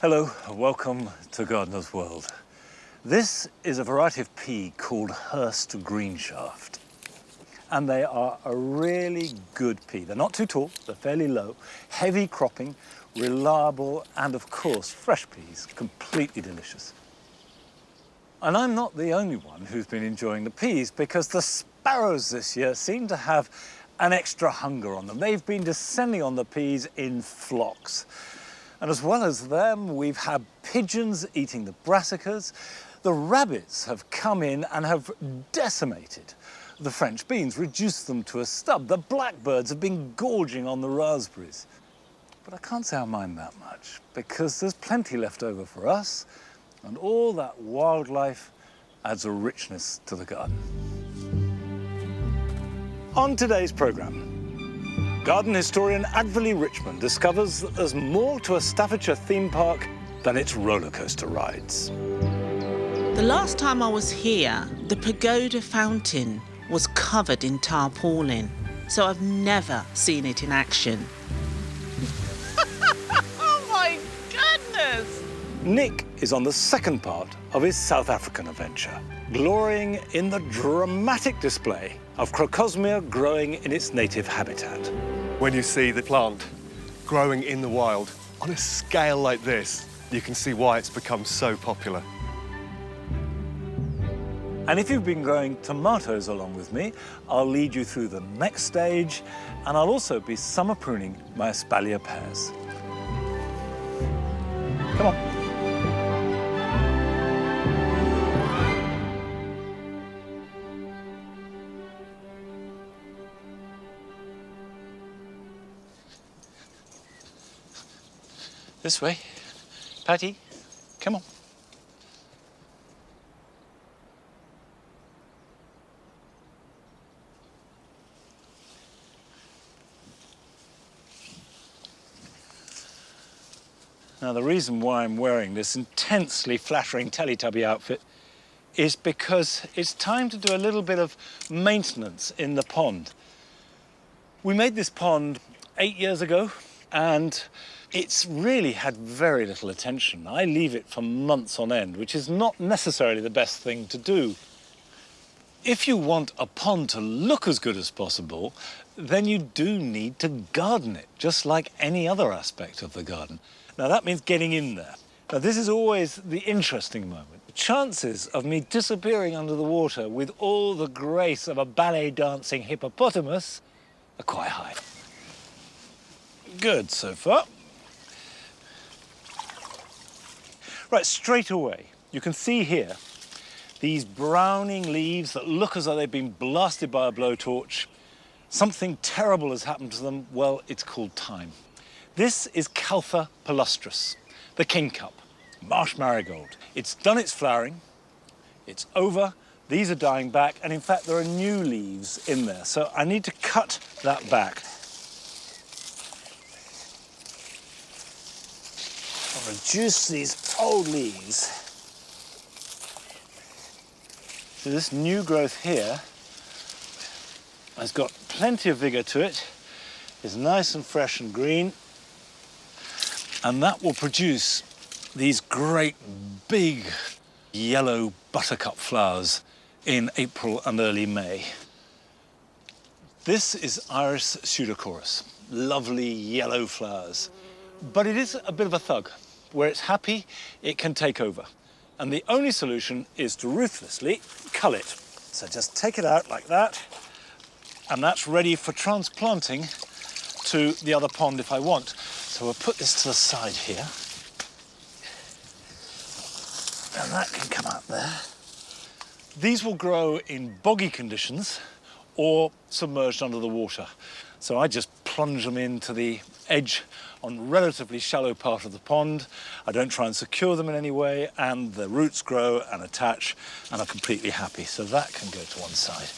Hello, and welcome to Gardener's World. This is a variety of pea called Hurst Greenshaft. And they are a really good pea. They're not too tall, they're fairly low, heavy cropping, reliable, and of course, fresh peas, completely delicious. And I'm not the only one who's been enjoying the peas, because the sparrows this year seem to have an extra hunger on them. They've been descending on the peas in flocks. And as well as them, we've had pigeons eating the brassicas. The rabbits have come in and have decimated the French beans, reduced them to a stub. The blackbirds have been gorging on the raspberries. But I can't say I mind that much, because there's plenty left over for us, and all that wildlife adds a richness to the garden. On today's programme, garden historian Adverley Richmond discovers that there's more to a Staffordshire theme park than its roller coaster rides. The last time I was here, the pagoda fountain was covered in tarpaulin, so I've never seen it in action. Oh my goodness! Nick is on the second part of his South African adventure, glorying in the dramatic display of Crocosmia growing in its native habitat. When you see the plant growing in the wild on a scale like this, you can see why it's become so popular. And if you've been growing tomatoes along with me, I'll lead you through the next stage, and I'll also be summer pruning my espalier pears. Come on. This way. Patty, come on. Now, the reason why I'm wearing this intensely flattering Teletubby outfit is because it's time to do a little bit of maintenance in the pond. We made this pond 8 years ago, and it's really had very little attention. I leave it for months on end, which is not necessarily the best thing to do. If you want a pond to look as good as possible, then you do need to garden it, just like any other aspect of the garden. Now, that means getting in there. Now, this is always the interesting moment. The chances of me disappearing under the water with all the grace of a ballet dancing hippopotamus are quite high. Good so far. Right, straight away, you can see here these browning leaves that look as though they've been blasted by a blowtorch. Something terrible has happened to them. Well, it's called time. This is Caltha palustris, the kingcup, marsh marigold. It's done its flowering, it's over, these are dying back, and in fact there are new leaves in there, so I need to cut that back. I'll reduce these old leaves. So this new growth here has got plenty of vigour to it, is nice and fresh and green, and that will produce these great big yellow buttercup flowers in April and early May. This is Iris pseudochorus, lovely yellow flowers. But it is a bit of a thug. Where it's happy, it can take over. And the only solution is to ruthlessly cull it. So just take it out like that, and that's ready for transplanting to the other pond if I want. So we'll put this to the side here. And that can come out there. These will grow in boggy conditions or submerged under the water. So I just plunge them into the edge on a relatively shallow part of the pond. I don't try and secure them in any way, and the roots grow and attach and are completely happy. So that can go to one side.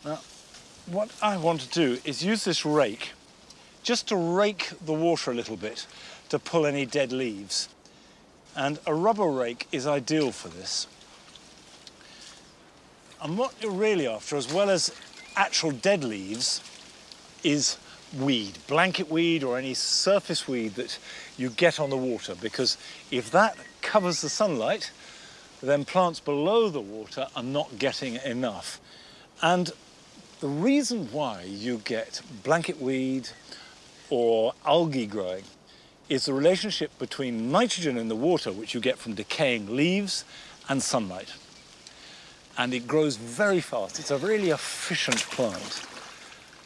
Now, what I want to do is use this rake just to rake the water a little bit to pull any dead leaves. And a rubber rake is ideal for this. And what you're really after, as well as actual dead leaves, is weed, blanket weed or any surface weed that you get on the water, because if that covers the sunlight, then plants below the water are not getting enough. And the reason why you get blanket weed or algae growing is the relationship between nitrogen in the water, which you get from decaying leaves, and sunlight. And it grows very fast. It's a really efficient plant.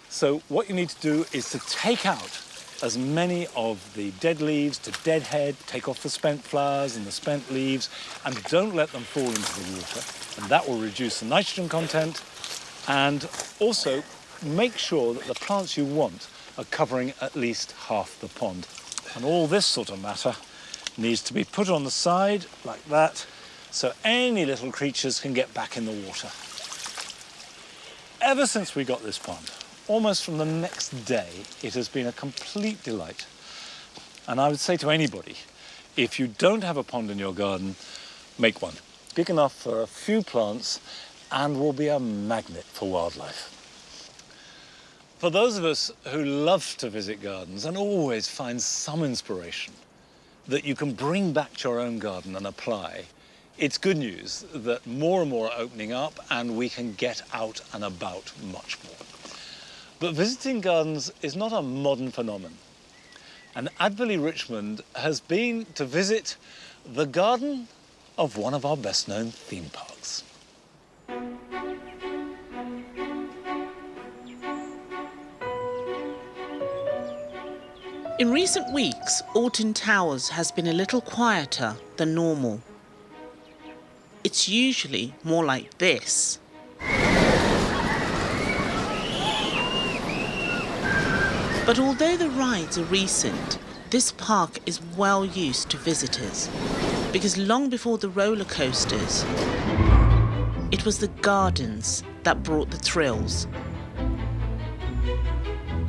So what you need to do is to take out as many of the dead leaves to deadhead, take off the spent flowers and the spent leaves, and don't let them fall into the water. And that will reduce the nitrogen content, and also make sure that the plants you want are covering at least half the pond. And all this sort of matter needs to be put on the side like that, so any little creatures can get back in the water. Ever since we got this pond, almost from the next day, it has been a complete delight. And I would say to anybody, if you don't have a pond in your garden, make one. Big enough for a few plants and will be a magnet for wildlife. For those of us who love to visit gardens and always find some inspiration that you can bring back to your own garden and apply, it's good news that more and more are opening up and we can get out and about much more. But visiting gardens is not a modern phenomenon. And Adderley Richmond has been to visit the garden of one of our best-known theme parks. In recent weeks, Alton Towers has been a little quieter than normal. It's usually more like this. But although the rides are recent, this park is well used to visitors, because long before the roller coasters, it was the gardens that brought the thrills,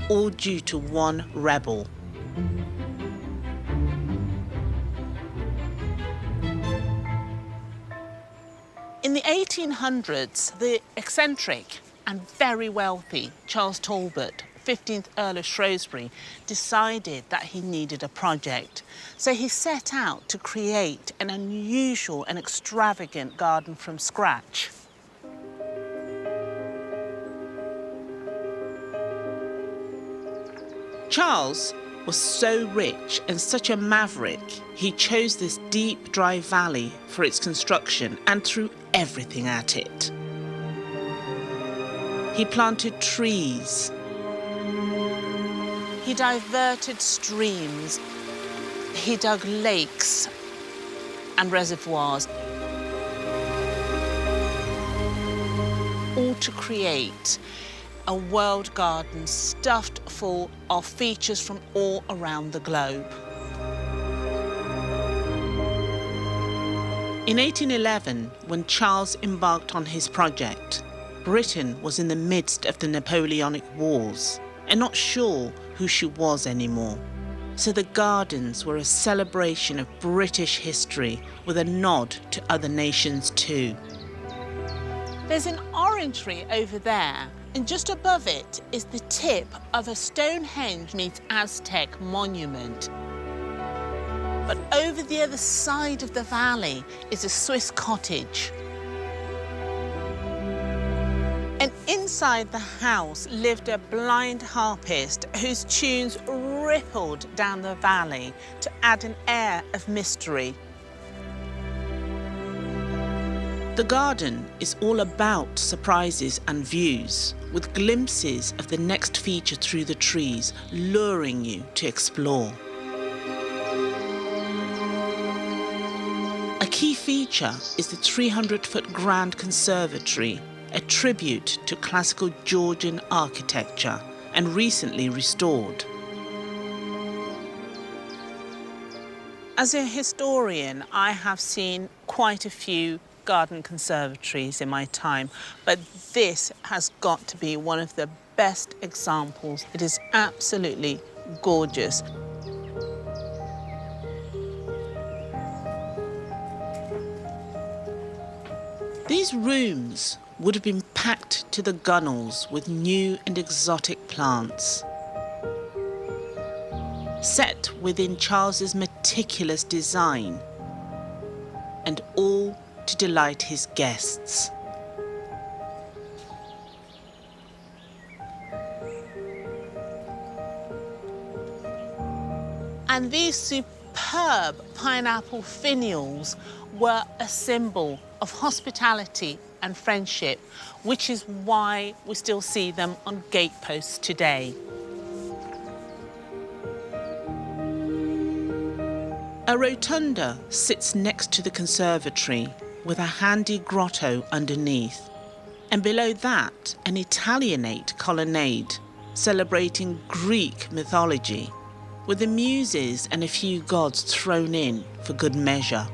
all due to one rebel. In the 1800s, the eccentric and very wealthy Charles Talbot, 15th Earl of Shrewsbury, decided that he needed a project. So he set out to create an unusual and extravagant garden from scratch. Charles was so rich and such a maverick, he chose this deep, dry valley for its construction and threw everything at it. He planted trees. He diverted streams. He dug lakes and reservoirs, all to create a world garden stuffed full of features from all around the globe. In 1811, when Charles embarked on his project, Britain was in the midst of the Napoleonic Wars and not sure who she was anymore. So the gardens were a celebration of British history with a nod to other nations too. There's an orangery over there, and just above it is the tip of a Stonehenge meets Aztec monument. But over the other side of the valley is a Swiss cottage. And inside the house lived a blind harpist whose tunes rippled down the valley to add an air of mystery. The garden is all about surprises and views, with glimpses of the next feature through the trees, luring you to explore. A key feature is the 300-foot grand conservatory, a tribute to classical Georgian architecture and recently restored. As a historian, I have seen quite a few garden conservatories in my time, but this has got to be one of the best examples. It is absolutely gorgeous. These rooms would have been packed to the gunnels with new and exotic plants. set within Charles's meticulous design, and all to delight his guests. And these superb pineapple finials were a symbol of hospitality and friendship, which is why we still see them on gateposts today. A rotunda sits next to the conservatory with a handy grotto underneath, and below that an Italianate colonnade celebrating Greek mythology, with the muses and a few gods thrown in for good measure.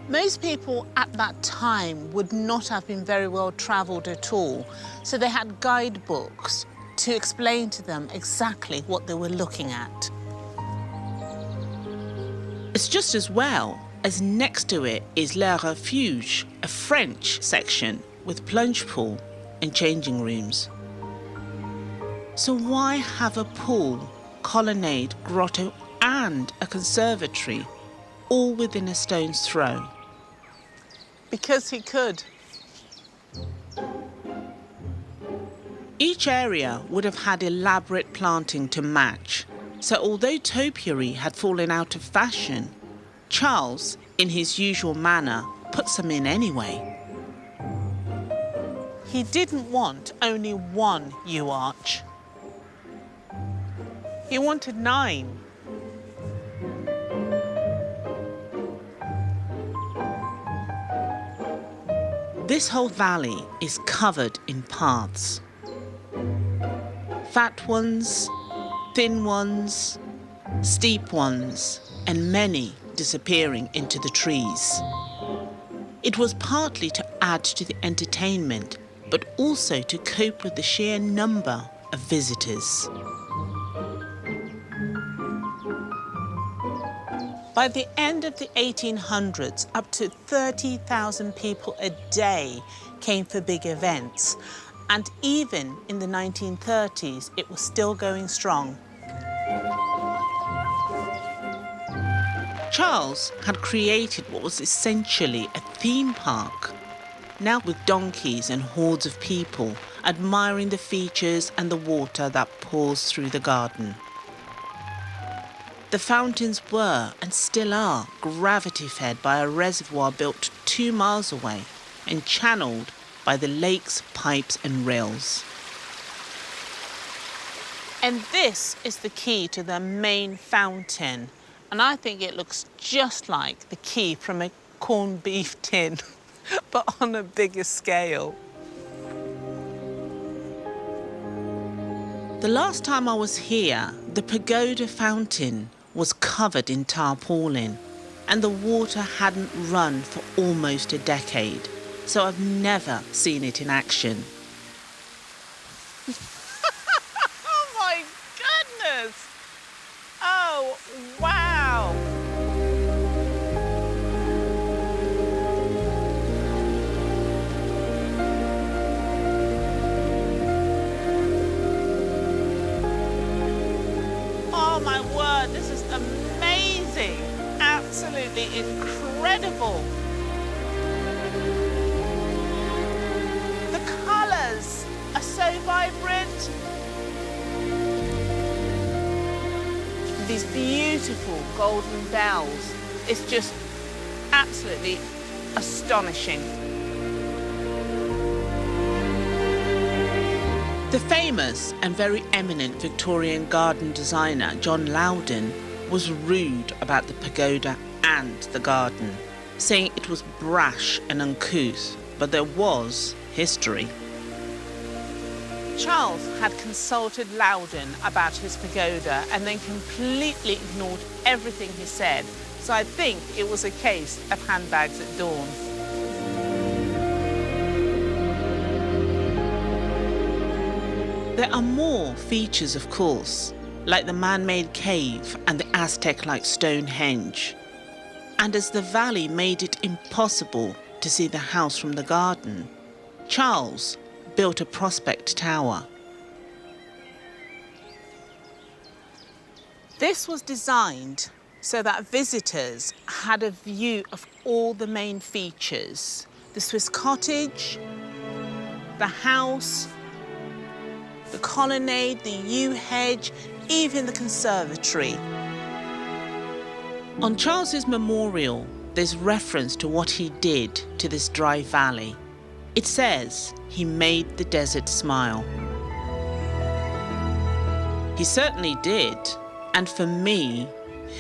Most people at that time would not have been very well travelled at all, so they had guidebooks to explain to them exactly what they were looking at. It's just as well as next to it is Le Refuge, a French section with plunge pool and changing rooms. So why have a pool, colonnade, grotto and a conservatory all within a stone's throw? Because he could. Each area would have had elaborate planting to match, so although topiary had fallen out of fashion, Charles, in his usual manner, put some in anyway. He didn't want only one yew arch. He wanted 9. This whole valley is covered in paths. Fat ones, thin ones, steep ones, and many disappearing into the trees. It was partly to add to the entertainment, but also to cope with the sheer number of visitors. By the end of the 1800s, up to 30,000 people a day came for big events. And even in the 1930s, it was still going strong. Charles had created what was essentially a theme park, now with donkeys and hordes of people admiring the features and the water that pours through the garden. The fountains were, and still are, gravity-fed by a reservoir built 2 miles away and channeled by the lake's pipes and rills. And this is the key to the main fountain, and I think it looks just like the key from a corned beef tin, but on a bigger scale. The last time I was here, the pagoda fountain was covered in tarpaulin, and the water hadn't run for almost a decade, so I've never seen it in action. Oh my goodness! Oh, wow! Oh my word, this is amazing! Absolutely incredible! The colours are so vibrant. These beautiful golden bells. It's just absolutely astonishing. The famous and very eminent Victorian garden designer John Loudon was rude about the pagoda and the garden, saying it was brash and uncouth, but there was history. Charles had consulted Loudon about his pagoda and then completely ignored everything he said, so I think it was a case of handbags at dawn. There are more features, of course, like the man-made cave and the Aztec-like Stonehenge. And as the valley made it impossible to see the house from the garden, Charles built a prospect tower. This was designed so that visitors had a view of all the main features. The Swiss cottage, the house, the colonnade, the yew hedge, even the conservatory. On Charles's memorial, there's reference to what he did to this dry valley. It says he made the desert smile. He certainly did. And for me,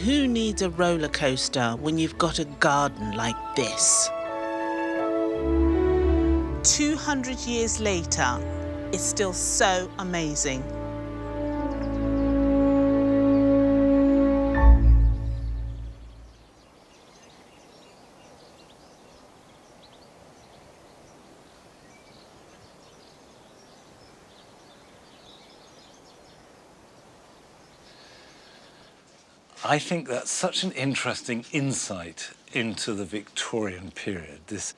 who needs a roller coaster when you've got a garden like this? 200 years later, it's still so amazing. I think that's such an interesting insight into the Victorian period, this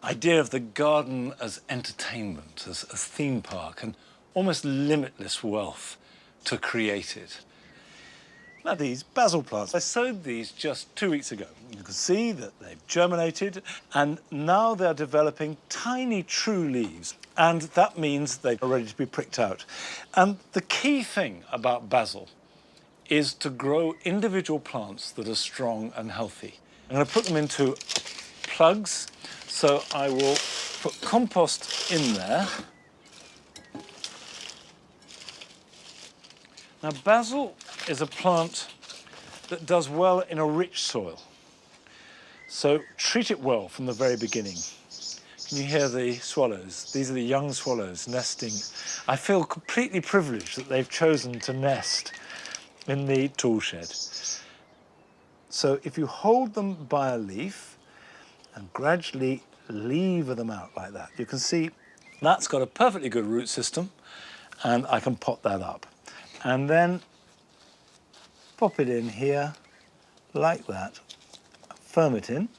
idea of the garden as entertainment, as a theme park, and almost limitless wealth to create it. Now, these basil plants, I sowed these just 2 weeks ago. You can see that they've germinated, and now they're developing tiny true leaves, and that means they are ready to be pricked out. And the key thing about basil is to grow individual plants that are strong and healthy. I'm going to put them into plugs, so I will put compost in there. Now, basil is a plant that does well in a rich soil, so treat it well from the very beginning. Can you hear the swallows? These are the young swallows nesting. I feel completely privileged that they've chosen to nest in the tool shed. So if you hold them by a leaf and gradually lever them out like that, you can see that's got a perfectly good root system, and I can pot that up. And then pop it in here like that, firm it in.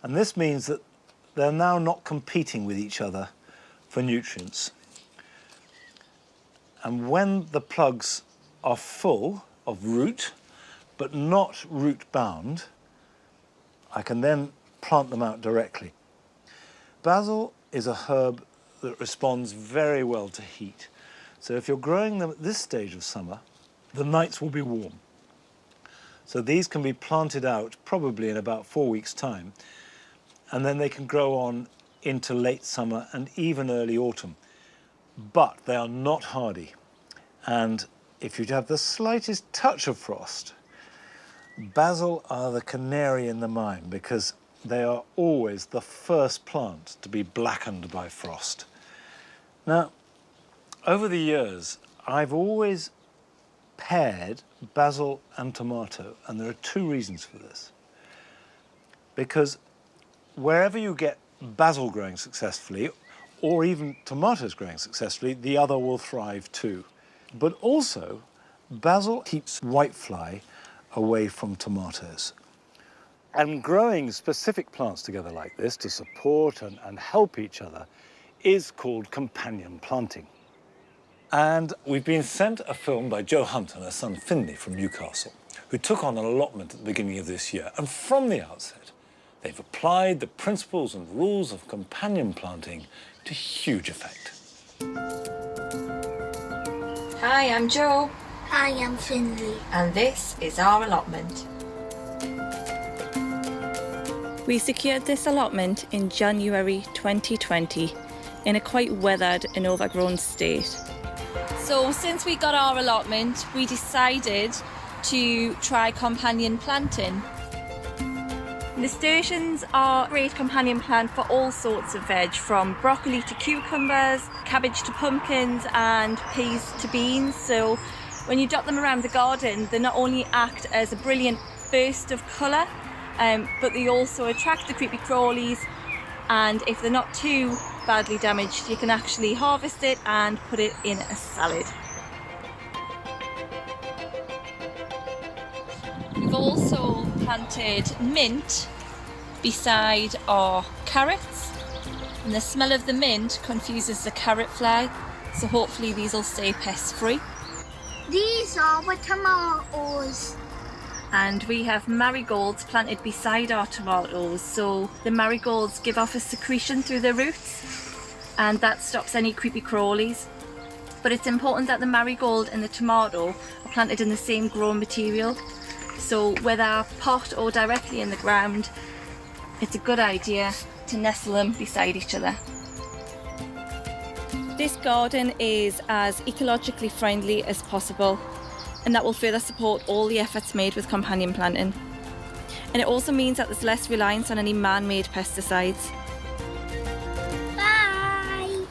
And this means that they're now not competing with each other for nutrients. And when the plugs are full of root, but not root bound, I can then plant them out directly. Basil is a herb that responds very well to heat. So if you're growing them at this stage of summer, the nights will be warm. So these can be planted out probably in about 4 weeks' time, and then they can grow on into late summer and even early autumn. But they are not hardy, and if you have the slightest touch of frost, basil are the canary in the mine, because they are always the first plant to be blackened by frost. Now, over the years, I've always paired basil and tomato, and there are 2 reasons for this. Because wherever you get basil growing successfully, or even tomatoes growing successfully, the other will thrive too. But also, basil keeps whitefly away from tomatoes. And growing specific plants together like this to support and help each other is called companion planting. And we've been sent a film by Jo Hunt and her son Finlay from Newcastle, who took on an allotment at the beginning of this year. And from the outset, they've applied the principles and rules of companion planting to huge effect. Hi, I'm Jo. Hi, I'm Finlay. And this is our allotment. We secured this allotment in January 2020 in a quite weathered and overgrown state. So since we got our allotment, we decided to try companion planting. Nasturtiums are a great companion plant for all sorts of veg, from broccoli to cucumbers, cabbage to pumpkins, and peas to beans. So when you dot them around the garden, they not only act as a brilliant burst of colour, but they also attract the creepy crawlies, and if they're not too badly damaged, you can actually harvest it and put it in a salad. We've also planted mint beside our carrots, and the smell of the mint confuses the carrot fly, so hopefully these will stay pest free. These are the tomatoes. And we have marigolds planted beside our tomatoes, so the marigolds give off a secretion through their roots, and that stops any creepy crawlies. But it's important that the marigold and the tomato are planted in the same growing material, so whether pot or directly in the ground, it's a good idea to nestle them beside each other. This garden is as ecologically friendly as possible, and that will further support all the efforts made with companion planting. And it also means that there's less reliance on any man-made pesticides. Bye.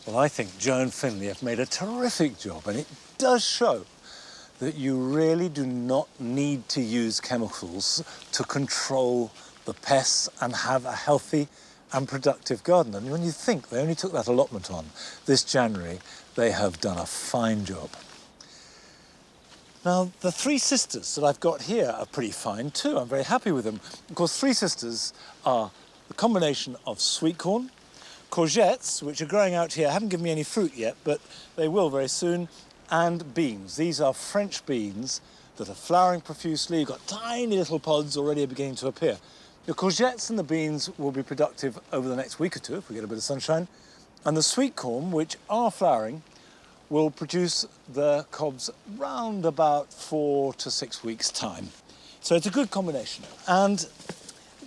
Well, I think Joe and Finley have made a terrific job, and it does show that you really do not need to use chemicals to control the pests and have a healthy and productive garden. And when you think they only took that allotment on this January, they have done a fine job. Now, the three sisters that I've got here are pretty fine too. I'm very happy with them. Of course, three sisters are the combination of sweet corn, courgettes, which are growing out here, haven't given me any fruit yet, but they will very soon, and beans. These are French beans that are flowering profusely. You've got tiny little pods already beginning to appear. The courgettes and the beans will be productive over the next week or two if we get a bit of sunshine. And the sweet corn, which are flowering, will produce the cobs round about 4 to 6 weeks' time. So it's a good combination. And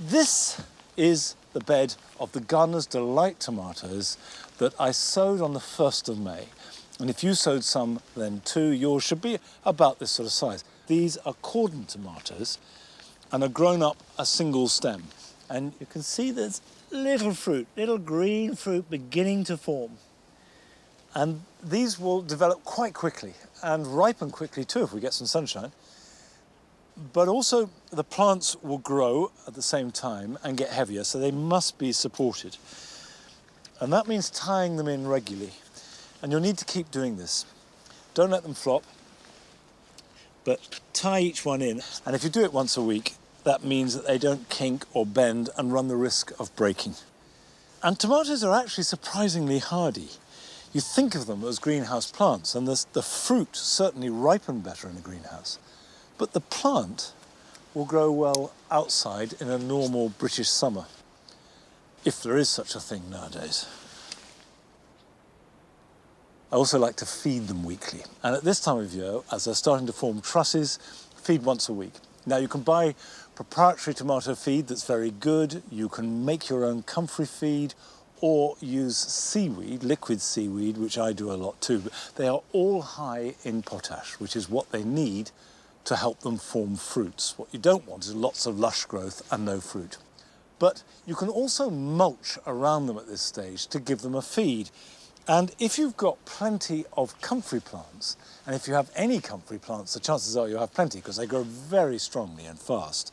this is the bed of the Gardener's Delight tomatoes that I sowed on the 1st of May. And if you sowed some then too, yours should be about this sort of size. These are cordon tomatoes and are grown up a single stem. And you can see there's little fruit, little green fruit beginning to form. And these will develop quite quickly and ripen quickly too if we get some sunshine. But also the plants will grow at the same time and get heavier, so they must be supported. And that means tying them in regularly. And you'll need to keep doing this. Don't let them flop, but tie each one in. And if you do it once a week, that means that they don't kink or bend and run the risk of breaking. And tomatoes are actually surprisingly hardy. You think of them as greenhouse plants, and the fruit certainly ripen better in a greenhouse. But the plant will grow well outside in a normal British summer, if there is such a thing nowadays. I also like to feed them weekly. And at this time of year, as they're starting to form trusses, feed once a week. Now you can buy proprietary tomato feed that's very good. You can make your own comfrey feed or use seaweed, liquid seaweed, which I do a lot too. But they are all high in potash, which is what they need to help them form fruits. What you don't want is lots of lush growth and no fruit. But you can also mulch around them at this stage to give them a feed. And if you've got plenty of comfrey plants, and if you have any comfrey plants, the chances are you have plenty because they grow very strongly and fast.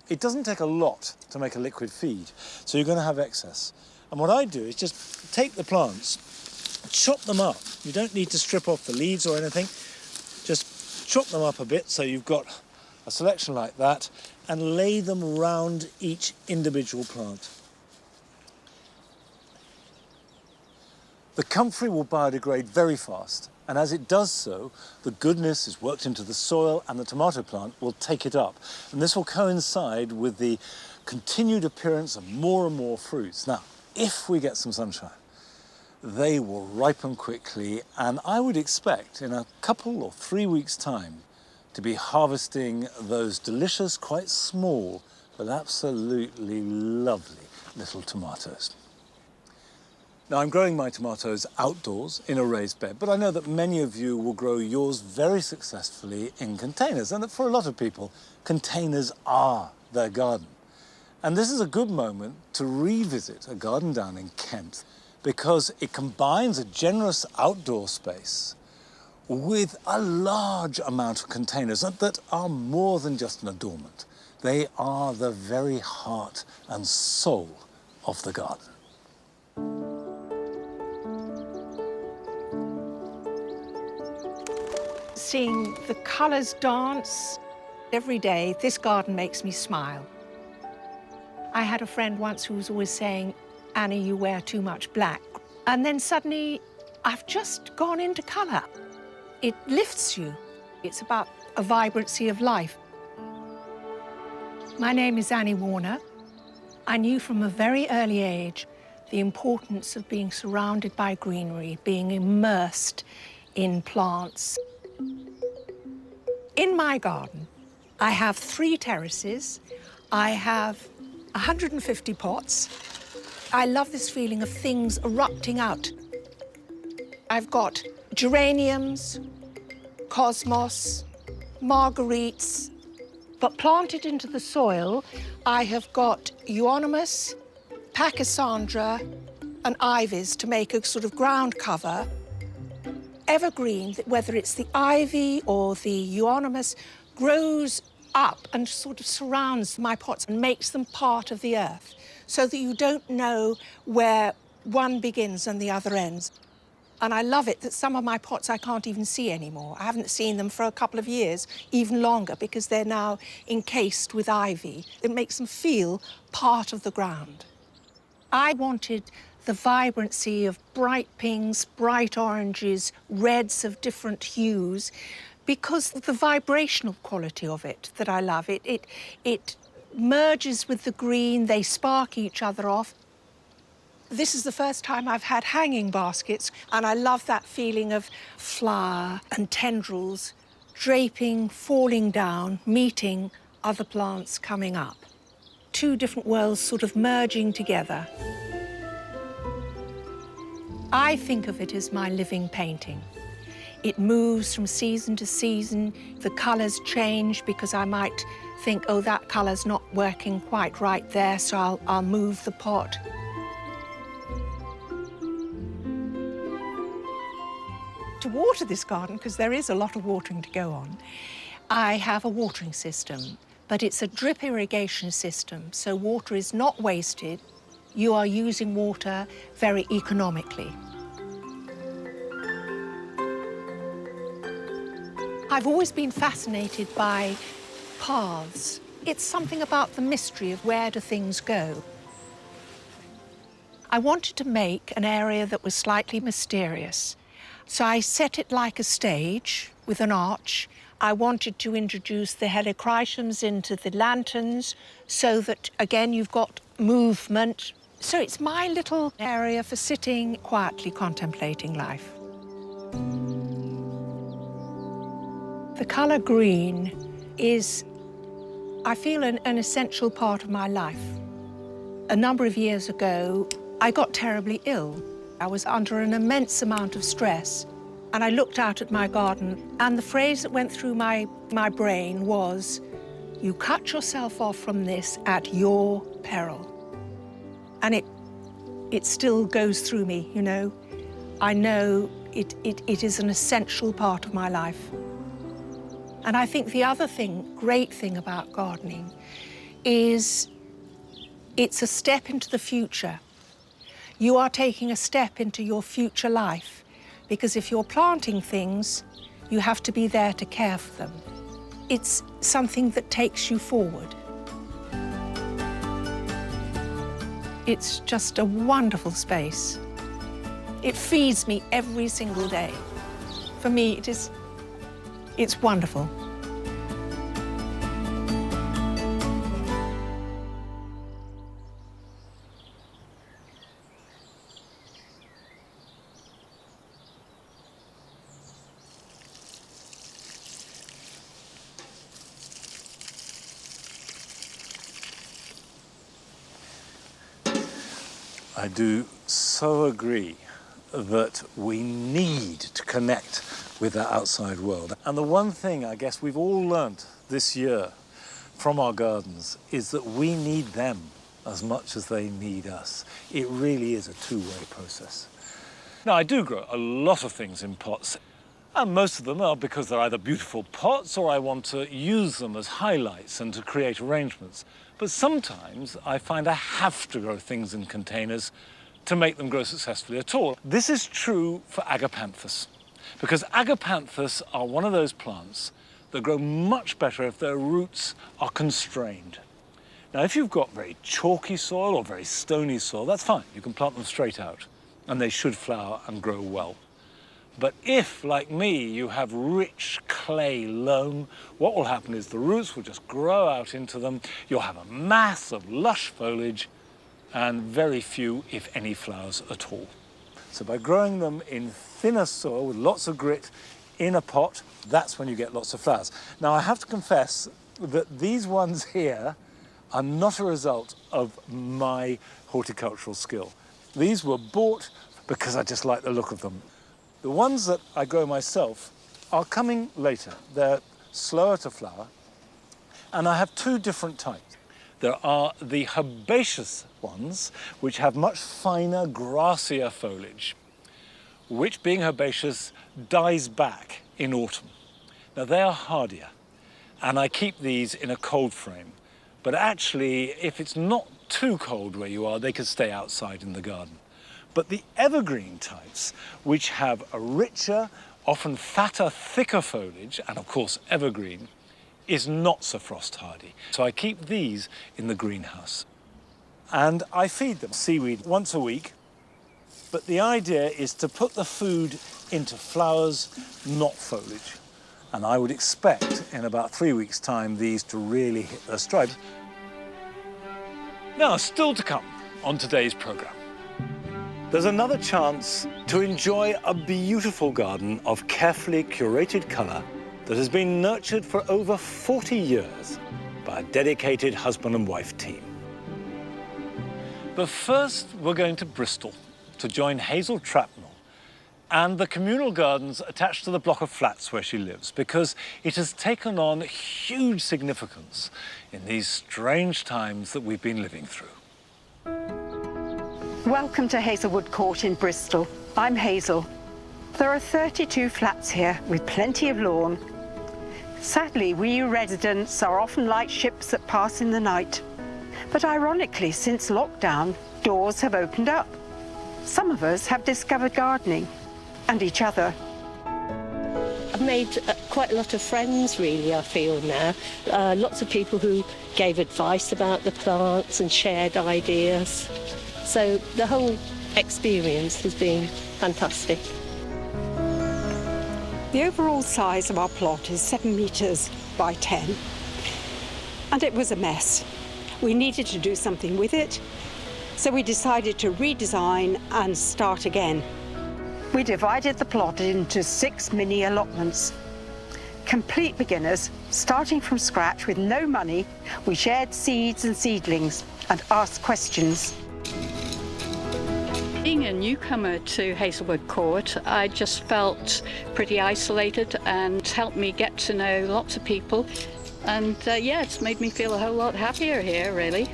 It doesn't take a lot to make a liquid feed, so you're going to have excess. And what I do is just take the plants, chop them up. You don't need to strip off the leaves or anything. Just chop them up a bit so you've got a selection like that and lay them round each individual plant. The comfrey will biodegrade very fast, and as it does so, the goodness is worked into the soil and the tomato plant will take it up. And this will coincide with the continued appearance of more and more fruits. Now, if we get some sunshine, they will ripen quickly, and I would expect in a couple or 3 weeks' time to be harvesting those delicious, quite small, but absolutely lovely little tomatoes. Now, I'm growing my tomatoes outdoors in a raised bed, but I know that many of you will grow yours very successfully in containers, and that for a lot of people, containers are their garden. And this is a good moment to revisit a garden down in Kent because it combines a generous outdoor space with a large amount of containers that are more than just an adornment. They are the very heart and soul of the garden. Seeing the colours dance Every day, this garden makes me smile. I had a friend once who was always saying, Annie, you wear too much black. And then suddenly, I've just gone into colour. It lifts you. It's about a vibrancy of life. My name is Annie Warner. I knew from a very early age the importance of being surrounded by greenery, being immersed in plants. In my garden, I have 3 terraces. I have 150 pots. I love this feeling of things erupting out. I've got geraniums, cosmos, marguerites, but planted into the soil, I have got euonymus, pachysandra, and ivies to make a sort of ground cover. Evergreen, whether it's the ivy or the euonymus, grows up and sort of surrounds my pots and makes them part of the earth, so that you don't know where one begins and the other ends. And I love it that some of my pots I can't even see anymore. I haven't seen them for a couple of years, even longer, because they're now encased with ivy. It makes them feel part of the ground. I wanted the vibrancy of bright pinks, bright oranges, reds of different hues, because of the vibrational quality of it that I love. It merges with the green, they spark each other off. This is the first time I've had hanging baskets, and I love that feeling of flower and tendrils draping, falling down, meeting other plants coming up. 2 different worlds sort of merging together. I think of it as my living painting. It moves from season to season. The colours change because I might think, oh, that colour's not working quite right there, so I'll move the pot. To water this garden, because there is a lot of watering to go on, I have a watering system, but it's a drip irrigation system, so water is not wasted. You are using water very economically. I've always been fascinated by paths. It's something about the mystery of where do things go. I wanted to make an area that was slightly mysterious. So I set it like a stage with an arch. I wanted to introduce the helichrysums into the lanterns so that, again, you've got movement. So it's my little area for sitting quietly contemplating life. The colour green is, I feel, an essential part of my life. A number of years ago, I got terribly ill. I was under an immense amount of stress, and I looked out at my garden, and the phrase that went through my brain was, you cut yourself off from this at your peril. And it still goes through me, you know. I know it is an essential part of my life. And I think the other great thing about gardening is it's a step into the future. You are taking a step into your future life, because if you're planting things, you have to be there to care for them. It's something that takes you forward. It's just a wonderful space. It feeds me every single day. For me, it's wonderful. I do so agree that we need to connect with that outside world. And the one thing I guess we've all learnt this year from our gardens is that we need them as much as they need us. It really is a two-way process. Now, I do grow a lot of things in pots, and most of them are because they're either beautiful pots or I want to use them as highlights and to create arrangements. But sometimes I find I have to grow things in containers to make them grow successfully at all. This is true for agapanthus, because agapanthus are one of those plants that grow much better if their roots are constrained. Now, if you've got very chalky soil or very stony soil, that's fine. You can plant them straight out, and they should flower and grow well. But if, like me, you have rich clay loam, what will happen is the roots will just grow out into them. You'll have a mass of lush foliage and very few, if any, flowers at all. So by growing them in thinner soil with lots of grit in a pot, that's when you get lots of flowers. Now, I have to confess that these ones here are not a result of my horticultural skill. These were bought because I just like the look of them. The ones that I grow myself are coming later. They're slower to flower, and I have two different types. There are the herbaceous ones, which have much finer, grassier foliage, which, being herbaceous, dies back in autumn. Now, they are hardier, and I keep these in a cold frame. But actually, if it's not too cold where you are, they can stay outside in the garden. But the evergreen types, which have a richer, often fatter, thicker foliage, and of course evergreen, is not so frost hardy. So I keep these in the greenhouse. And I feed them seaweed once a week. But the idea is to put the food into flowers, not foliage. And I would expect in about 3 weeks' time these to really hit their stride. Now, still to come on today's programme. There's another chance to enjoy a beautiful garden of carefully curated colour that has been nurtured for over 40 years by a dedicated husband and wife team. But first, we're going to Bristol to join Hazel Trapnell and the communal gardens attached to the block of flats where she lives, because it has taken on huge significance in these strange times that we've been living through. Welcome to Hazelwood Court in Bristol. I'm Hazel. There are 32 flats here with plenty of lawn. Sadly, we residents are often like ships that pass in the night. But ironically, since lockdown, doors have opened up. Some of us have discovered gardening and each other. I've made quite a lot of friends, really, I feel now. Lots of people who gave advice about the plants and shared ideas. So the whole experience has been fantastic. The overall size of our plot is 7 metres by 10. And it was a mess. We needed to do something with it, so we decided to redesign and start again. We divided the plot into 6 mini allotments. Complete beginners, starting from scratch with no money, we shared seeds and seedlings and asked questions. Being a newcomer to Hazelwood Court, I just felt pretty isolated, and helped me get to know lots of people. And yeah, it's made me feel a whole lot happier here, really.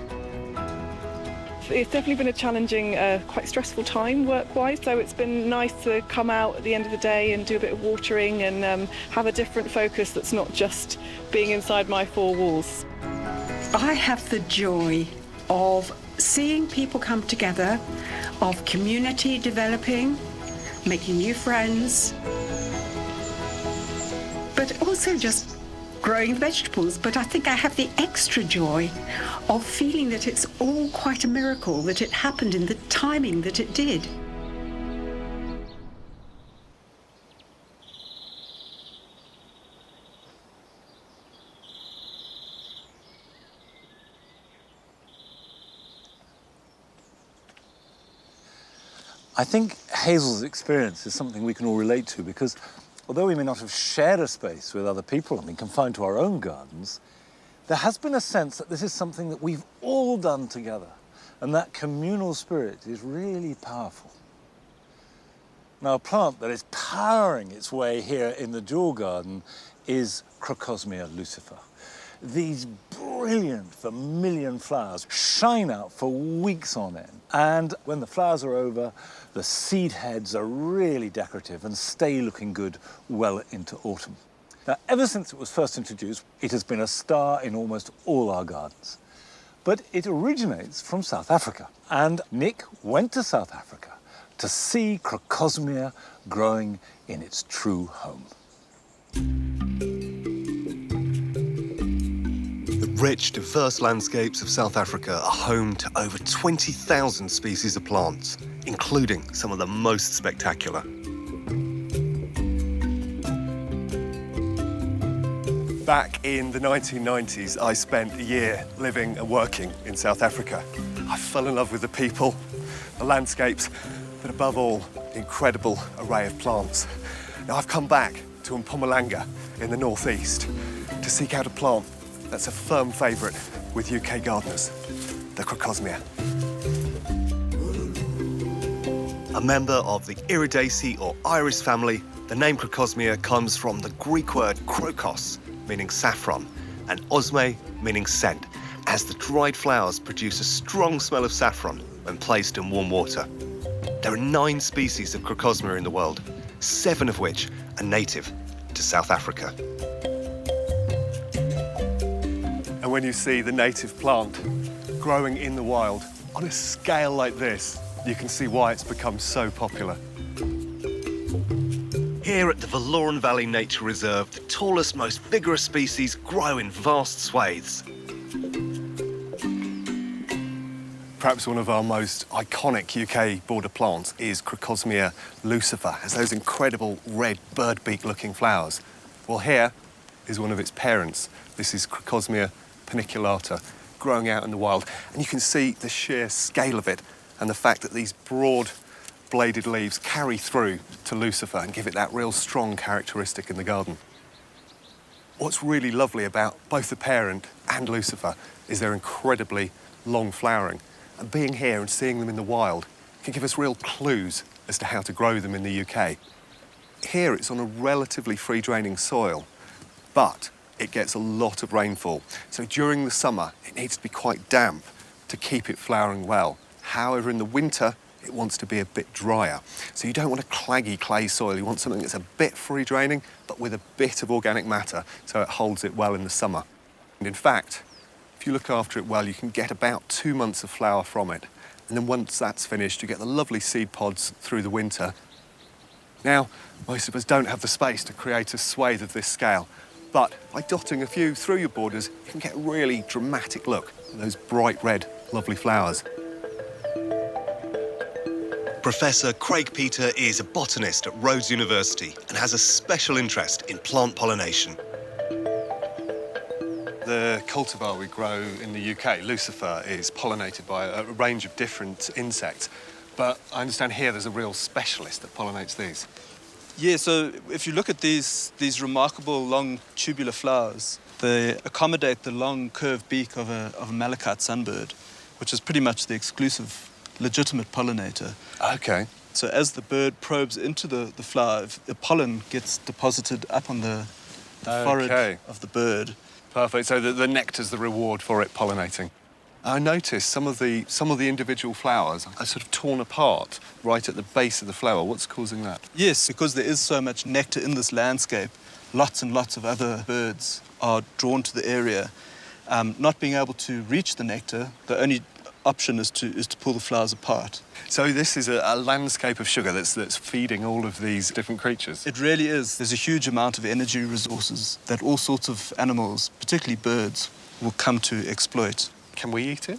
It's definitely been a challenging, quite stressful time work-wise, so it's been nice to come out at the end of the day and do a bit of watering and have a different focus that's not just being inside my 4 walls. I have the joy of seeing people come together, of community developing, making new friends, but also just growing vegetables. But I think I have the extra joy of feeling that it's all quite a miracle that it happened in the timing that it did. I think Hazel's experience is something we can all relate to, because although we may not have shared a space with other people and been confined to our own gardens, there has been a sense that this is something that we've all done together, and that communal spirit is really powerful. Now, a plant that is powering its way here in the Jewel Garden is Crocosmia lucifer. These brilliant vermilion flowers shine out for weeks on end. And when the flowers are over, the seed heads are really decorative and stay looking good well into autumn. Now, ever since it was first introduced, it has been a star in almost all our gardens. But it originates from South Africa. And Nick went to South Africa to see Crocosmia growing in its true home. rich, diverse landscapes of South Africa are home to over 20,000 species of plants, including some of the most spectacular. Back in the 1990s, I spent a year living and working in South Africa. I fell in love with the people, the landscapes, but above all, the incredible array of plants. Now I've come back to Mpumalanga in the northeast to seek out a plant that's a firm favourite with UK gardeners, the Crocosmia. A member of the Iridaceae or iris family, the name Crocosmia comes from the Greek word krokos, meaning saffron, and osme, meaning scent, as the dried flowers produce a strong smell of saffron when placed in warm water. There are 9 species of Crocosmia in the world, 7 of which are native to South Africa. And when you see the native plant growing in the wild on a scale like this, you can see why it's become so popular. Here at the Valoran Valley Nature Reserve, the tallest, most vigorous species grow in vast swathes. Perhaps one of our most iconic UK border plants is Crocosmia lucifer. It has those incredible red bird-beak-looking flowers. Well, here is one of its parents. This is Crocosmia paniculata, growing out in the wild. And you can see the sheer scale of it and the fact that these broad bladed leaves carry through to lucifer and give it that real strong characteristic in the garden. What's really lovely about both the parent and lucifer is their incredibly long flowering. And being here and seeing them in the wild can give us real clues as to how to grow them in the UK. Here it's on a relatively free-draining soil, but it gets a lot of rainfall. So during the summer, it needs to be quite damp to keep it flowering well. However, in the winter, it wants to be a bit drier. So you don't want a claggy clay soil. You want something that's a bit free-draining, but with a bit of organic matter, so it holds it well in the summer. And in fact, if you look after it well, you can get about 2 months of flower from it. And then once that's finished, you get the lovely seed pods through the winter. Now, most of us don't have the space to create a swathe of this scale, but by dotting a few through your borders, you can get a really dramatic look at those bright red, lovely flowers. Professor Craig Peter is a botanist at Rhodes University and has a special interest in plant pollination. The cultivar we grow in the UK, lucifer, is pollinated by a range of different insects. But I understand here there's a real specialist that pollinates these. Yeah, so if you look at these remarkable long tubular flowers, they accommodate the long curved beak of a malachite sunbird, which is pretty much the exclusive legitimate pollinator. Okay. So as the bird probes into the flower, the pollen gets deposited up on the forehead of the bird. Perfect. So the nectar's the reward for it pollinating. I noticed some of the individual flowers are sort of torn apart right at the base of the flower. What's causing that? Yes, because there is so much nectar in this landscape, lots and lots of other birds are drawn to the area. Not being able to reach the nectar, the only option is to pull the flowers apart. So this is a landscape of sugar that's feeding all of these different creatures? It really is. There's a huge amount of energy resources that all sorts of animals, particularly birds, will come to exploit. Can we eat it?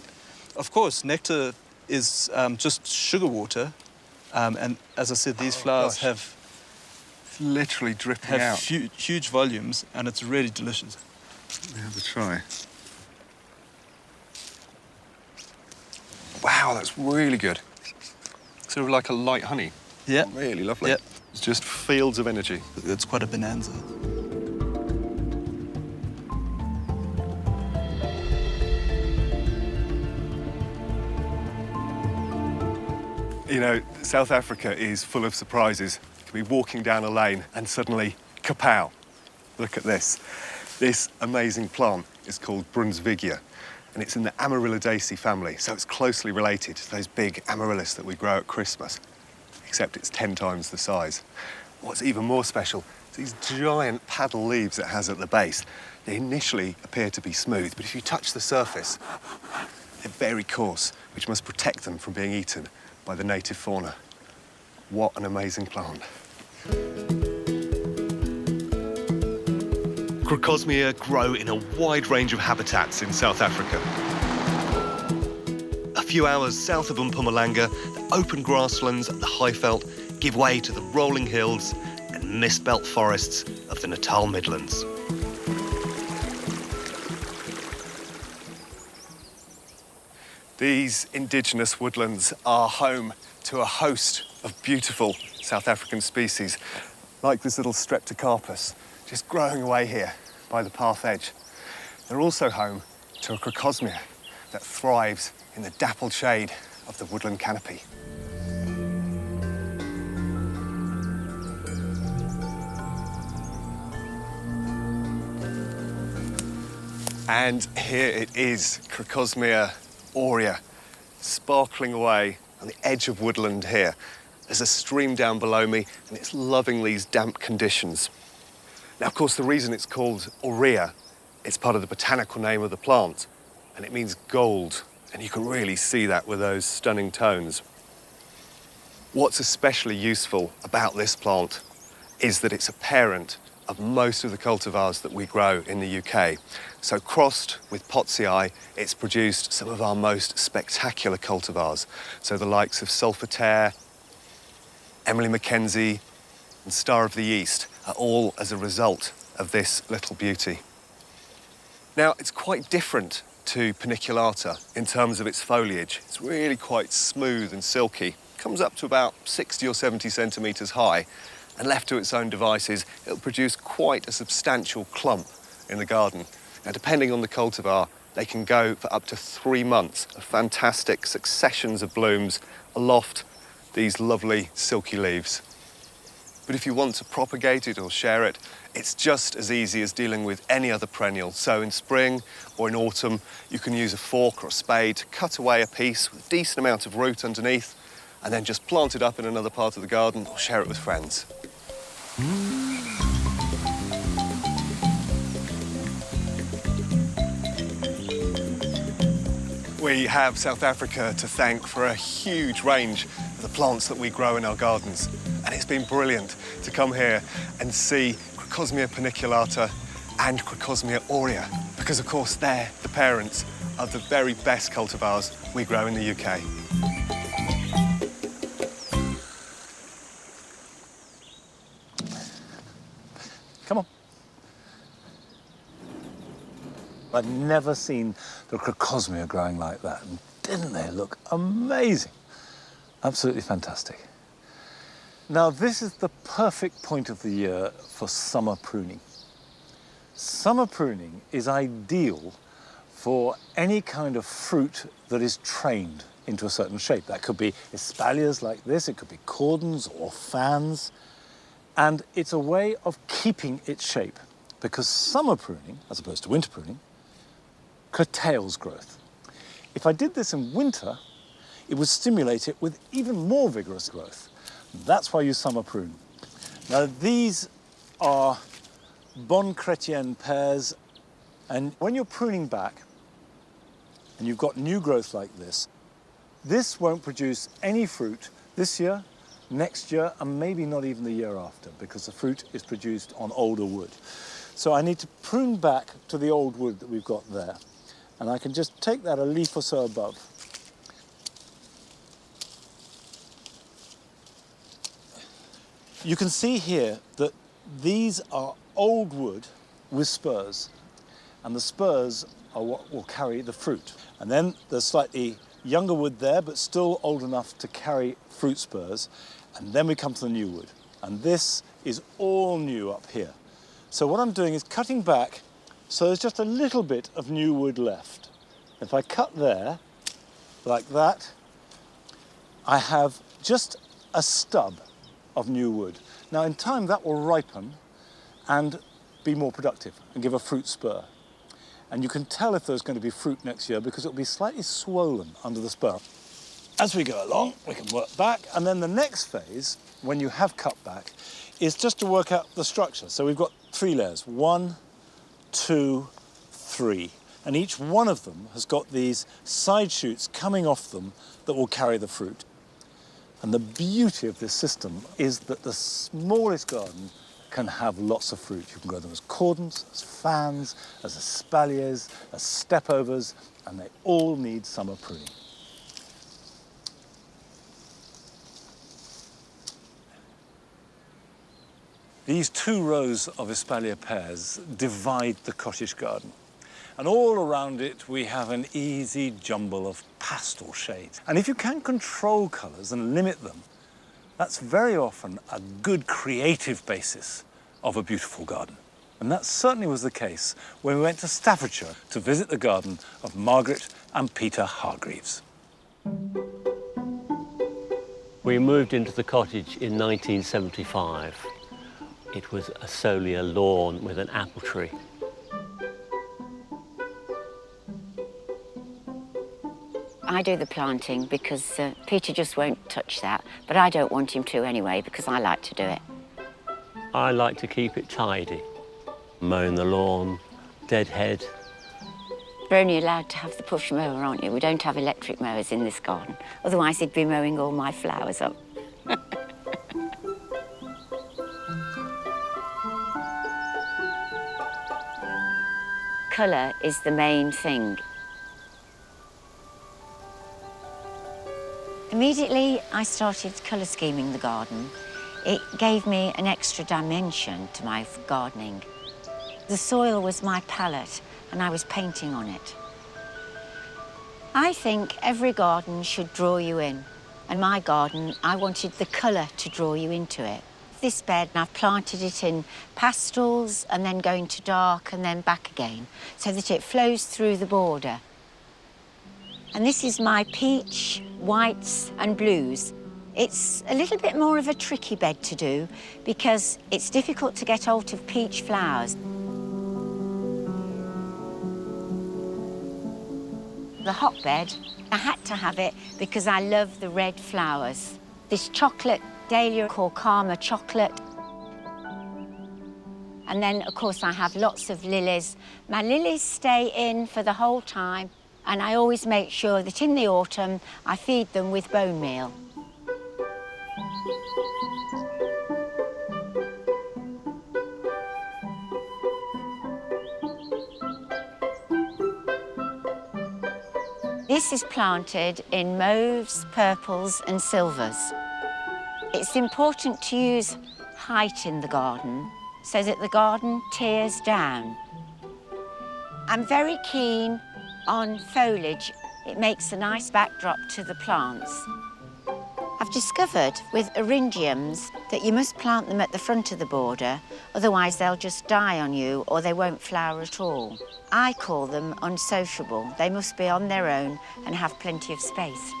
Of course. Nectar is just sugar water. And as I said, these flowers have... It's literally dripping out. Huge volumes, and it's really delicious. Let me have a try. Wow, that's really good. Sort of like a light honey. Yeah. Really lovely. Yeah. It's just fields of energy. It's quite a bonanza. You know, South Africa is full of surprises. You can be walking down a lane and suddenly, kapow! Look at this. This amazing plant is called Brunsvigia, and it's in the Amaryllidaceae family, so it's closely related to those big amaryllis that we grow at Christmas, except it's 10 times the size. What's even more special is these giant paddle leaves it has at the base. They initially appear to be smooth, but if you touch the surface, they're very coarse, which must protect them from being eaten by the native fauna. What an amazing plant. Crocosmia grow in a wide range of habitats in South Africa. A few hours south of Mpumalanga, the open grasslands at the Highveld give way to the rolling hills and mist-belt forests of the Natal Midlands. These indigenous woodlands are home to a host of beautiful South African species, like this little Streptocarpus, just growing away here by the path edge. They're also home to a Crocosmia that thrives in the dappled shade of the woodland canopy. And here it is, Crocosmia aurea, sparkling away on the edge of woodland here. There's a stream down below me, and it's loving these damp conditions. Now, of course, the reason it's called aurea, it's part of the botanical name of the plant, and it means gold, and you can really see that with those stunning tones. What's especially useful about this plant is that it's a parent of most of the cultivars that we grow in the UK. So crossed with Potsii, it's produced some of our most spectacular cultivars. So the likes of Solitaire, Emily Mackenzie, and Star of the East are all as a result of this little beauty. Now, it's quite different to Paniculata in terms of its foliage. It's really quite smooth and silky. Comes up to about 60 or 70 centimetres high, and left to its own devices, it'll produce quite a substantial clump in the garden. Now, depending on the cultivar, they can go for up to 3 months of fantastic successions of blooms aloft these lovely silky leaves. But if you want to propagate it or share it, it's just as easy as dealing with any other perennial. So in spring or in autumn, you can use a fork or a spade to cut away a piece with a decent amount of root underneath, and then just plant it up in another part of the garden or share it with friends. We have South Africa to thank for a huge range of the plants that we grow in our gardens. And it's been brilliant to come here and see Crocosmia paniculata and Crocosmia aurea, because of course they're the parents of the very best cultivars we grow in the UK. Come on. I'd never seen the Crocosmia growing like that, and didn't they look amazing? Absolutely fantastic. Now, this is the perfect point of the year for summer pruning. Summer pruning is ideal for any kind of fruit that is trained into a certain shape. That could be espaliers like this, it could be cordons or fans, and it's a way of keeping its shape, because summer pruning, as opposed to winter pruning, curtails growth. If I did this in winter, it would stimulate it with even more vigorous growth. That's why I use summer prune. Now, these are Bon Chrétien pears, and when you're pruning back and you've got new growth like this won't produce any fruit this year, next year, and maybe not even the year after, because the fruit is produced on older wood. So I need to prune back to the old wood that we've got there. And I can just take that a leaf or so above. You can see here that these are old wood with spurs, and the spurs are what will carry the fruit. And then there's slightly younger wood there, but still old enough to carry fruit spurs. And then we come to the new wood. And this is all new up here. So what I'm doing is cutting back so there's just a little bit of new wood left. If I cut there, like that, I have just a stub of new wood. Now, in time, that will ripen and be more productive and give a fruit spur. And you can tell if there's going to be fruit next year because it'll be slightly swollen under the spur. As we go along, we can work back, and then the next phase, when you have cut back, is just to work out the structure. So we've got 3 layers, 1, 2, 3. And each one of them has got these side shoots coming off them that will carry the fruit. And the beauty of this system is that the smallest garden can have lots of fruit. You can grow them as cordons, as fans, as espaliers, as stepovers, and they all need summer pruning. These 2 rows of espalier pears divide the cottage garden. And all around it, we have an easy jumble of pastel shades. And if you can control colours and limit them, that's very often a good creative basis of a beautiful garden. And that certainly was the case when we went to Staffordshire to visit the garden of Margaret and Peter Hargreaves. We moved into the cottage in 1975. It was solely a lawn with an apple tree. I do the planting because Peter just won't touch that, but I don't want him to anyway because I like to do it. I like to keep it tidy. Mowing the lawn, deadhead. You're only allowed to have the push mower, aren't you? We don't have electric mowers in this garden. Otherwise he'd be mowing all my flowers up. Colour is the main thing. Immediately I started colour scheming the garden. It gave me an extra dimension to my gardening. The soil was my palette and I was painting on it. I think every garden should draw you in. And my garden, I wanted the colour to draw you into it. This bed, I've planted it in pastels and then going to dark and then back again so that it flows through the border. And this is my peach, whites and blues. It's a little bit more of a tricky bed to do because it's difficult to get hold of peach flowers. The hotbed, I had to have it because I love the red flowers. This chocolate dahlia called Karma chocolate. And then, of course, I have lots of lilies. My lilies stay in for the whole time. And I always make sure that in the autumn, I feed them with bone meal. This is planted in mauves, purples and silvers. It's important to use height in the garden so that the garden tears down. I'm very keen on foliage. It makes a nice backdrop to the plants. I've discovered with eryngiums that you must plant them at the front of the border, otherwise they'll just die on you or they won't flower at all. I call them unsociable. They must be on their own and have plenty of space.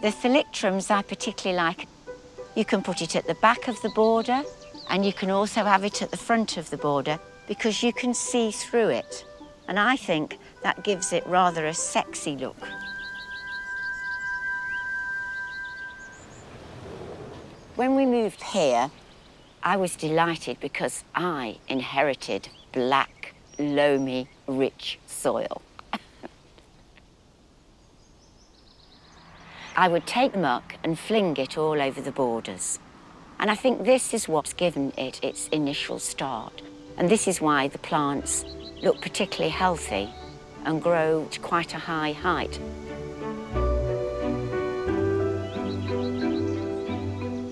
The thalictrums I particularly like. You can put it at the back of the border and you can also have it at the front of the border because you can see through it. And I think that gives it rather a sexy look. When we moved here, I was delighted because I inherited black, loamy, rich soil. I would take muck and fling it all over the borders. And I think this is what's given it its initial start. And this is why the plants look particularly healthy and grow to quite a high height.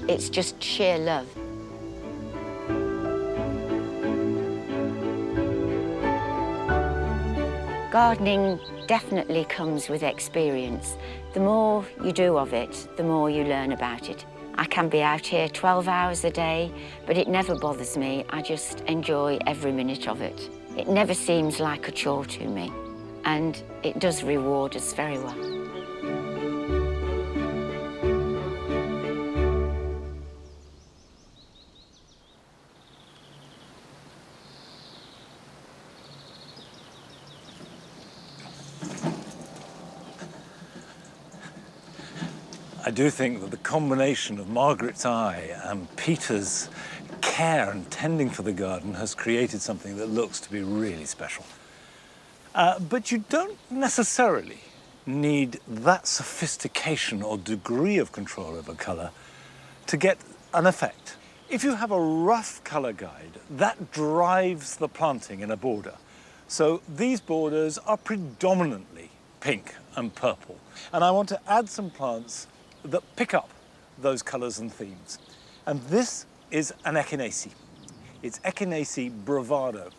It's just sheer love. Gardening definitely comes with experience. The more you do of it, the more you learn about it. I can be out here 12 hours a day, but it never bothers me. I just enjoy every minute of it. It never seems like a chore to me, and it does reward us very well. I do think that the combination of Margaret's eye and Peter's care and tending for the garden has created something that looks to be really special. But you don't necessarily need that sophistication or degree of control over colour to get an effect. If you have a rough colour guide, that drives the planting in a border. So these borders are predominantly pink and purple. And I want to add some plants that pick up those colours and themes. And this is an echinacea. It's Echinacea bravado.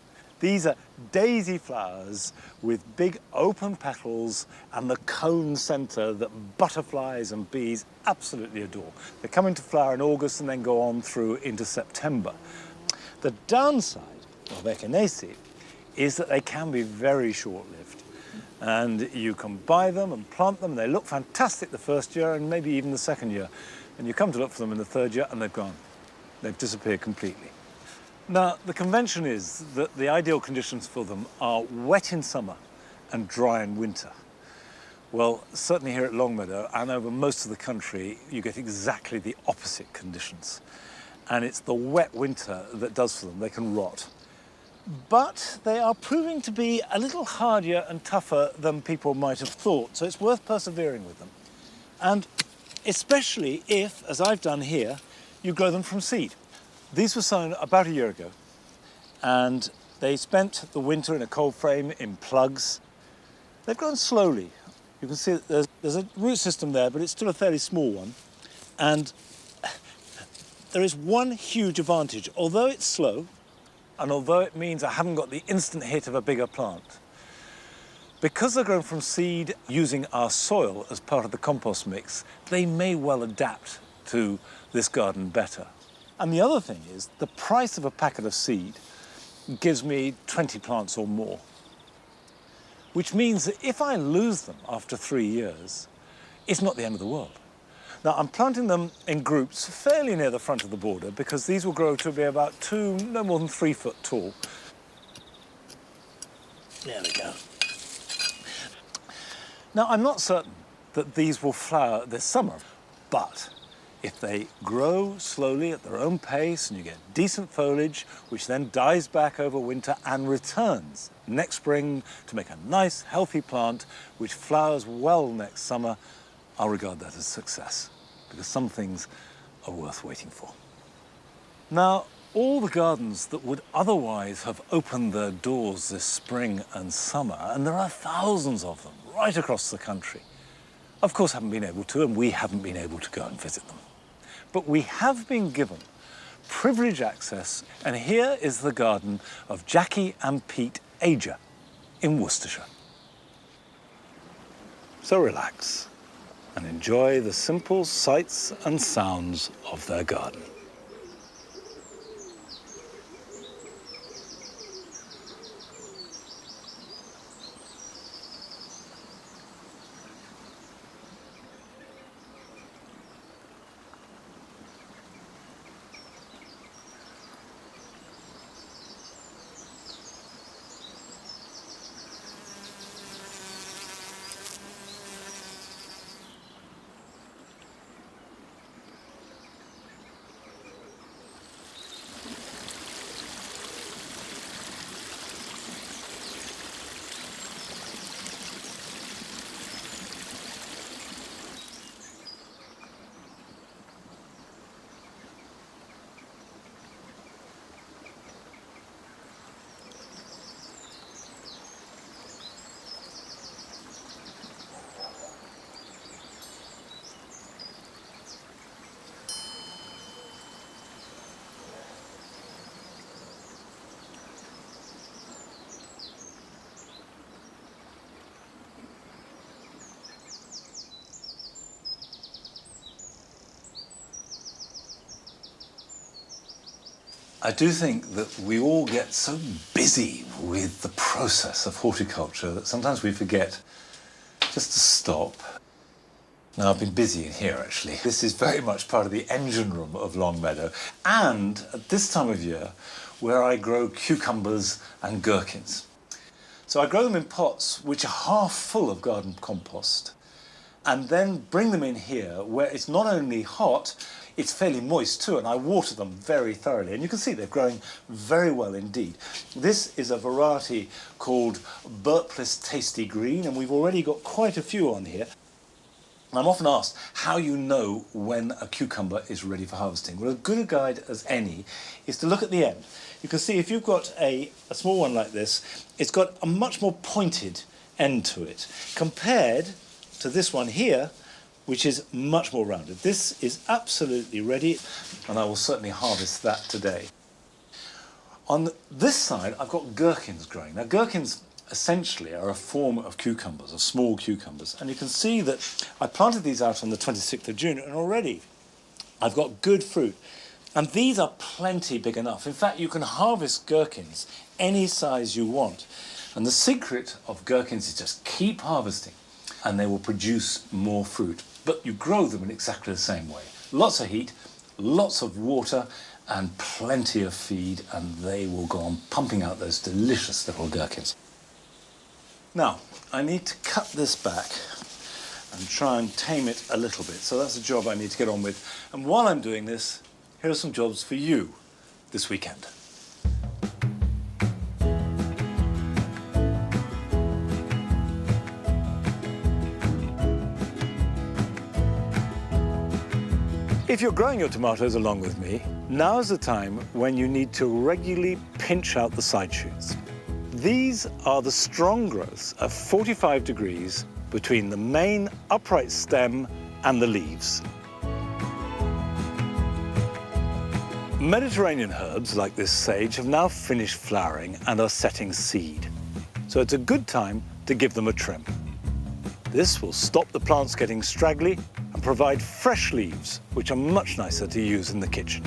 These are daisy flowers with big open petals and the cone centre that butterflies and bees absolutely adore. They come into flower in August and then go on through into September. The downside of Echinacea is that they can be very short-lived. And you can buy them and plant them, and they look fantastic the first year and maybe even the second year. And you come to look for them in the third year and they've gone. They've disappeared completely. Now, the convention is that the ideal conditions for them are wet in summer and dry in winter. Well, certainly here at Longmeadow and over most of the country, you get exactly the opposite conditions. And it's the wet winter that does for them. They can rot. But they are proving to be a little hardier and tougher than people might have thought, so it's worth persevering with them. And especially if, as I've done here, you grow them from seed. These were sown about a year ago, and they spent the winter in a cold frame in plugs. They've grown slowly. You can see that there's a root system there, but it's still a fairly small one. And there is one huge advantage. Although it's slow, and although it means I haven't got the instant hit of a bigger plant, because they're grown from seed using our soil as part of the compost mix, they may well adapt to this garden better. And the other thing is, the price of a packet of seed gives me 20 plants or more, which means that if I lose them after 3 years, it's not the end of the world. Now, I'm planting them in groups fairly near the front of the border because these will grow to be about no more than 3 foot tall. There we go. Now, I'm not certain that these will flower this summer, but if they grow slowly at their own pace and you get decent foliage, which then dies back over winter and returns next spring to make a nice, healthy plant, which flowers well next summer, I'll regard that as success, because some things are worth waiting for. Now, all the gardens that would otherwise have opened their doors this spring and summer, and there are thousands of them right across the country, of course haven't been able to, and we haven't been able to go and visit them. But we have been given privileged access, and here is the garden of Jackie and Pete Ager in Worcestershire. So relax and enjoy the simple sights and sounds of their garden. I do think that we all get so busy with the process of horticulture that sometimes we forget just to stop. Now, I've been busy in here, actually. This is very much part of the engine room of Longmeadow, and at this time of year, where I grow cucumbers and gherkins. So I grow them in pots which are half full of garden compost, and then bring them in here where it's not only hot, it's fairly moist too, and I water them very thoroughly. And you can see they're growing very well indeed. This is a variety called Burpless Tasty Green, and we've already got quite a few on here. I'm often asked how you know when a cucumber is ready for harvesting. Well, as good a guide as any is to look at the end. You can see if you've got a small one like this, it's got a much more pointed end to it compared to this one here, which is much more rounded. This is absolutely ready, and I will certainly harvest that today. On this side, I've got gherkins growing. Now, gherkins essentially are a form of cucumbers, of small cucumbers. And you can see that I planted these out on the 26th of June, and already I've got good fruit. And these are plenty big enough. In fact, you can harvest gherkins any size you want. And the secret of gherkins is just keep harvesting, and they will produce more fruit. But you grow them in exactly the same way. Lots of heat, lots of water, and plenty of feed, and they will go on pumping out those delicious little gherkins. Now, I need to cut this back and try and tame it a little bit. So that's a job I need to get on with. And while I'm doing this, here are some jobs for you this weekend. If you're growing your tomatoes along with me, now's the time when you need to regularly pinch out the side shoots. These are the strong growths of 45 degrees between the main upright stem and the leaves. Mediterranean herbs like this sage have now finished flowering and are setting seed. So it's a good time to give them a trim. This will stop the plants getting straggly and provide fresh leaves, which are much nicer to use in the kitchen.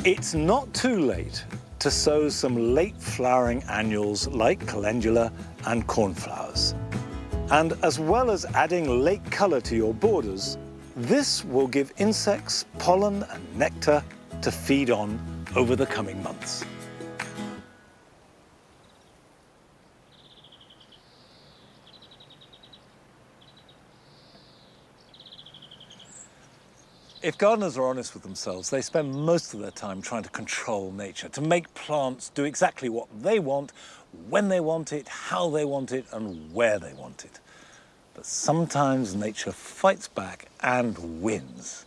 It's not too late to sow some late flowering annuals like calendula and cornflowers. And as well as adding late colour to your borders, this will give insects pollen and nectar to feed on over the coming months. If gardeners are honest with themselves, they spend most of their time trying to control nature, to make plants do exactly what they want, when they want it, how they want it, and where they want it. But sometimes nature fights back and wins.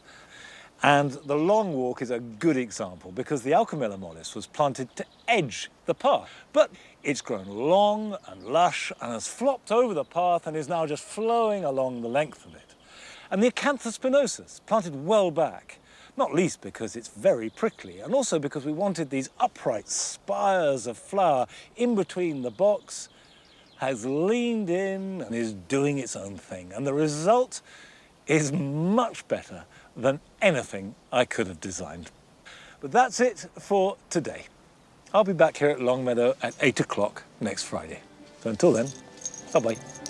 And the long walk is a good example because the Alchemilla mollis was planted to edge the path. But it's grown long and lush and has flopped over the path and is now just flowing along the length of it. And the Acanthus spinosus, planted well back, not least because it's very prickly, and also because we wanted these upright spires of flower in between the box, has leaned in and is doing its own thing. And the result is much better than anything I could have designed. But that's it for today. I'll be back here at Longmeadow at 8 o'clock next Friday. So until then, bye-bye.